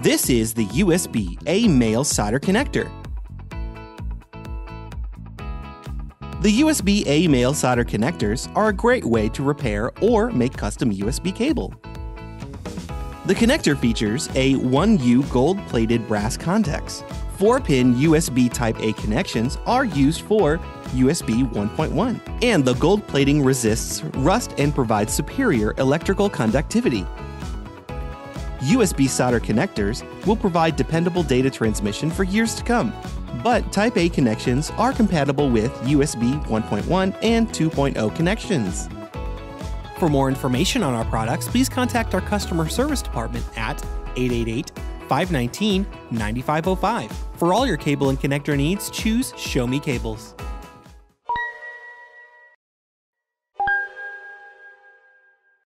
This is the USB-A male solder connector. The USB-A male solder connectors are a great way to repair or make custom USB cable. The connector features a 1U gold-plated brass contacts. 4-pin USB Type-A connections are used for USB 1.1, and the gold plating resists rust and provides superior electrical conductivity. USB solder connectors will provide dependable data transmission for years to come, but Type-A connections are compatible with USB 1.1 and 2.0 connections. For more information on our products, please contact our customer service department at 888-519-9505. For all your cable and connector needs, choose Show Me Cables.